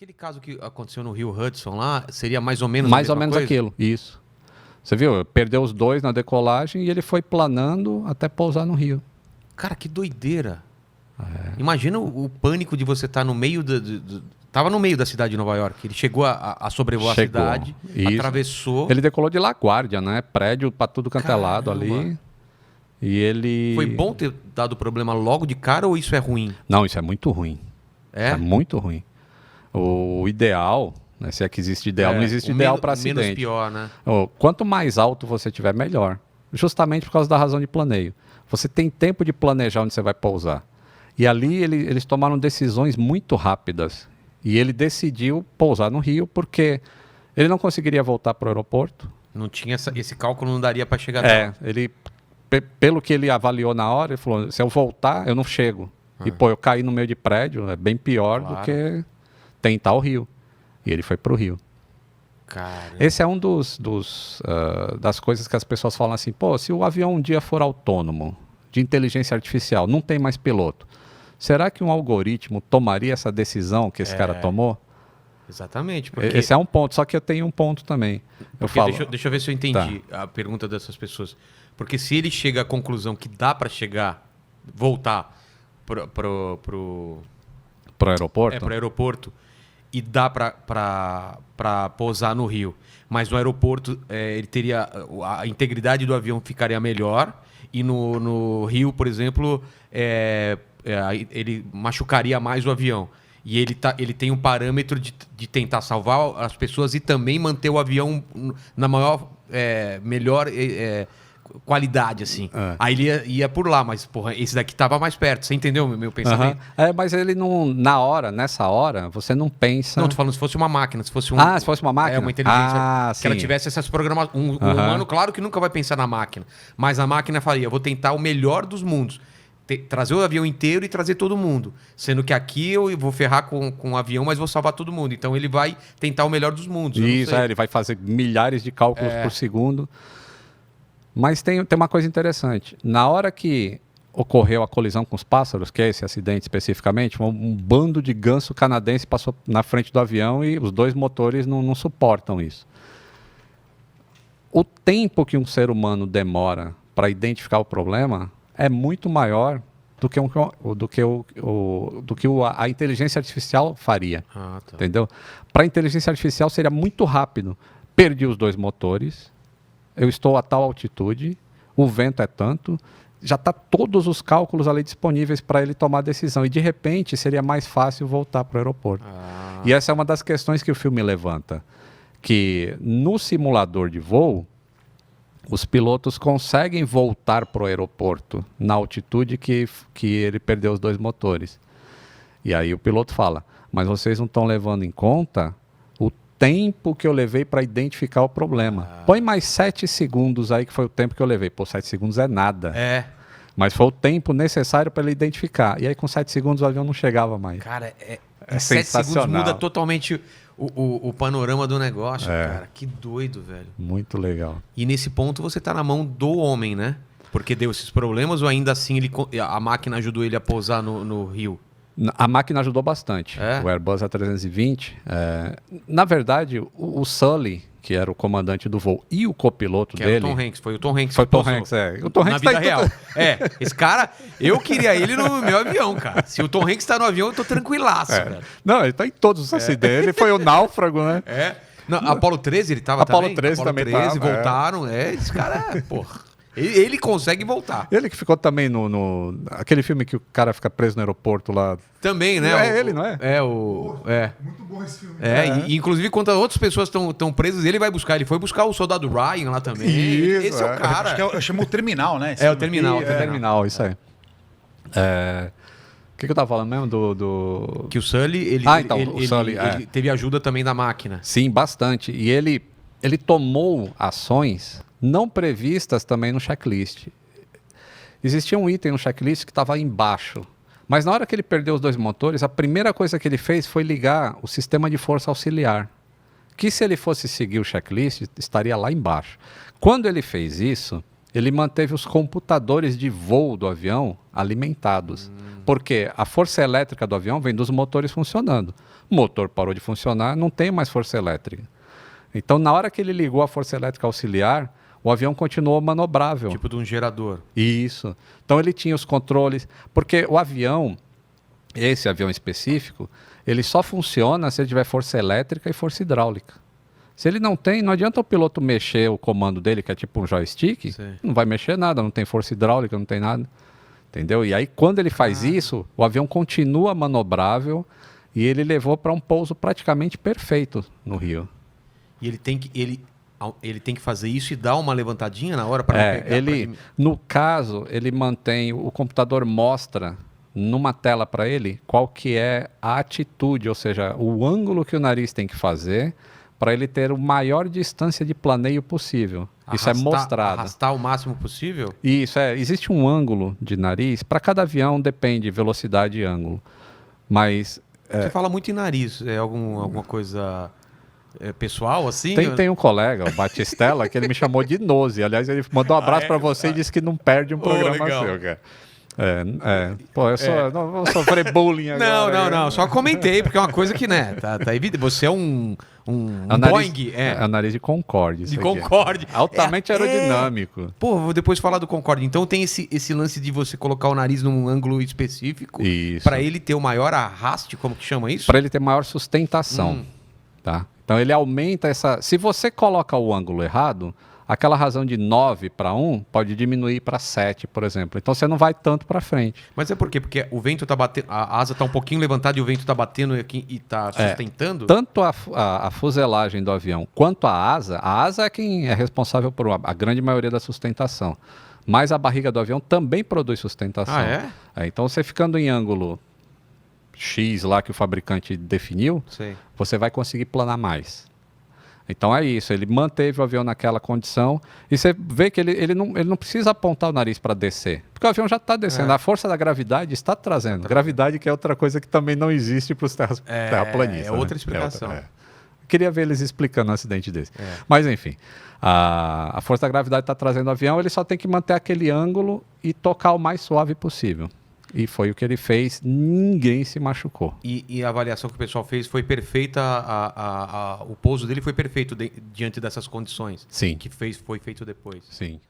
Aquele caso que aconteceu no Rio Hudson lá, seria mais ou menos Mais a ou mesma menos coisa? aquilo, isso. Você viu? Perdeu os dois na decolagem e ele foi planando até pousar no rio. Cara, que doideira. Imagina o pânico de você estar no meio tava no meio da cidade de Nova York. Ele chegou a sobrevoar Chegou. a cidade, Isso. atravessou. Ele decolou de LaGuardia, né? Prédio pra tudo quanto é lado Caramba. ali. E ele... Foi bom ter dado problema logo de cara ou isso é ruim? Não, isso é muito ruim. É? Isso é muito ruim. O ideal, né, se é que existe ideal, não existe o ideal menos- para o menos acidente. pior, né? Quanto mais alto você tiver, melhor. Justamente por causa da razão de planeio. Você tem tempo de planejar onde você vai pousar. E ali eles tomaram decisões muito rápidas. E ele decidiu pousar no Rio porque ele não conseguiria voltar para o aeroporto. Não tinha esse cálculo, não daria para chegar até lá. Ele, pelo que ele avaliou na hora, ele falou, se eu voltar, eu não chego. E, eu caí no meio de prédio, é bem pior Claro. do que tentar o Rio. E ele foi para o Rio. Cara, Esse é um das coisas que as pessoas falam assim, pô, se o avião um dia for autônomo, de inteligência artificial, não tem mais piloto, será que um algoritmo tomaria essa decisão que esse cara tomou? exatamente. Porque, Esse é um ponto, só que eu tenho um ponto também. Eu porque falo, deixa eu ver se eu entendi a pergunta dessas pessoas. Porque se ele chega à conclusão que dá para voltar pro pro aeroporto, e dá para pousar no Rio, mas no aeroporto ele teria a integridade do avião ficaria melhor e no Rio, por exemplo, ele machucaria mais o avião. E ele tem um parâmetro de tentar salvar as pessoas e também manter o avião na melhor qualidade, assim. Aí ele ia por lá, mas, porra, esse daqui tava mais perto. Você entendeu o meu pensamento? Mas ele não, nessa hora, você não pensa... Não, tô falando se fosse uma máquina, se fosse se fosse uma máquina? uma inteligência, que sim. ela tivesse essas programações. Um humano, claro que nunca vai pensar na máquina, mas a máquina faria, eu vou tentar o melhor dos mundos. Trazer o avião inteiro e trazer todo mundo. Sendo que aqui eu vou ferrar com o avião, mas vou salvar todo mundo. Então ele vai tentar o melhor dos mundos. Isso, ele vai fazer milhares de cálculos por segundo. Mas tem uma coisa interessante. Na hora que ocorreu a colisão com os pássaros, que é esse acidente especificamente, um bando de ganso canadense passou na frente do avião e os dois motores não suportam isso. O tempo que um ser humano demora para identificar o problema é muito maior do que a inteligência artificial faria. Ah, tá. Entendeu? Para a inteligência artificial seria muito rápido. Perdi os dois motores, eu estou a tal altitude, o vento é tanto, já está todos os cálculos ali disponíveis para ele tomar a decisão. E de repente seria mais fácil voltar para o aeroporto. E essa é uma das questões que o filme levanta. Que no simulador de voo, os pilotos conseguem voltar para o aeroporto na altitude que ele perdeu os dois motores. E aí o piloto fala, mas vocês não estão levando em conta o tempo que eu levei para identificar o problema. Põe mais 7 segundos aí, que foi o tempo que eu levei. Pô, 7 segundos é nada. Mas foi o tempo necessário para ele identificar. E aí com 7 segundos o avião não chegava mais. Cara, É 7 segundos sensacional. muda totalmente o panorama do negócio, cara. Que doido, velho. Muito legal. E nesse ponto você tá na mão do homem, né? Porque deu esses problemas ou ainda assim a máquina ajudou ele a pousar no Rio? A máquina ajudou bastante. O Airbus A320. Na verdade, o Sully, que era o comandante do voo, e o copiloto Que dele... era o Tom Hanks. Foi o Tom Hanks Foi o que Tom pousou. Hanks, O Tom Hanks Na vida tá em real. tudo. Esse cara, eu queria ele no meu avião, cara. Se o Tom Hanks tá no avião, eu tô tranquilaço, velho. Não, ele tá em todos os acidentes. Ele foi o náufrago, né? Não, Apollo 13 ele tava Apollo também? 13 também tava, voltaram. Esse cara, porra. Ele consegue voltar. Ele que ficou também aquele filme que o cara fica preso no aeroporto lá. Também, né? É ele, não é? Muito bom esse filme. E inclusive, quando outras pessoas estão presas, ele vai buscar. Ele foi buscar o soldado Ryan lá também. Isso, Esse é o cara. Acho que chamou o Terminal, né? É o Terminal. É terminal, isso aí. O que eu tava falando mesmo do... Que o Sully, o Sully, ele teve ajuda também da máquina. Sim, bastante. E ele tomou ações não previstas também no checklist. Existia um item no checklist que estava embaixo. Mas na hora que ele perdeu os dois motores, a primeira coisa que ele fez foi ligar o sistema de força auxiliar. Que se ele fosse seguir o checklist, estaria lá embaixo. Quando ele fez isso, ele manteve os computadores de voo do avião alimentados. Porque a força elétrica do avião vem dos motores funcionando. o motor parou de funcionar, não tem mais força elétrica. Então, na hora que ele ligou a força elétrica auxiliar, o avião continuou manobrável. Tipo de um gerador. Isso. Então, ele tinha os controles, porque o avião, esse avião específico, ele só funciona se ele tiver força elétrica e força hidráulica. Se ele não tem, não adianta o piloto mexer o comando dele, que é tipo um joystick, Sim. não vai mexer nada, não tem força hidráulica, não tem nada. Entendeu? E aí, quando ele faz isso, o avião continua manobrável e ele levou para um pouso praticamente perfeito no Rio. E ele tem que fazer isso e dar uma levantadinha na hora para não pegar. No caso, ele mantém, o computador mostra numa tela para ele qual que é a atitude, ou seja, o ângulo que o nariz tem que fazer para ele ter a maior distância de planeio possível. Isso é mostrado. Arrastar o máximo possível? Isso, existe um ângulo de nariz, para cada avião depende velocidade e ângulo, mas... Você fala muito em nariz, alguma coisa pessoal assim? Tem um colega, o Batistella, que ele me chamou de Nose. Aliás, ele mandou um abraço para você e disse que não perde um programa legal. seu, cara. Pô, não vou sofrer bullying agora. Não. Só comentei, porque é uma coisa que, né, tá evidente. Você é um Boeing. É o nariz de Concorde. De Concorde. Altamente aerodinâmico. Pô, vou depois falar do Concorde. Então tem esse lance de você colocar o nariz num ângulo específico para ele ter o maior arraste, como que chama isso? Para ele ter maior sustentação. Tá? Então ele aumenta essa... Se você coloca o ângulo errado, aquela razão de 9 para 1 pode diminuir para 7, por exemplo. Então você não vai tanto para frente. Mas é por quê? Porque o vento tá batendo, a asa tá um pouquinho levantada e o vento tá batendo aqui e tá sustentando? Tanto a fuselagem do avião quanto a asa é quem é responsável por a grande maioria da sustentação. Mas a barriga do avião também produz sustentação. Então você ficando em ângulo X lá que o fabricante definiu, você vai conseguir planar mais. Então é isso, ele manteve o avião naquela condição e você vê que ele não precisa apontar o nariz para descer, porque o avião já está descendo, a força da gravidade está trazendo. Gravidade que é outra coisa que também não existe para os terraplanistas. É outra explicação. Queria ver eles explicando um acidente desse. Mas enfim, a força da gravidade está trazendo o avião, ele só tem que manter aquele ângulo e tocar o mais suave possível. E foi o que ele fez, ninguém se machucou. E a avaliação que o pessoal fez foi perfeita, o pouso dele foi perfeito diante dessas condições. Sim. Que foi feito depois. Sim.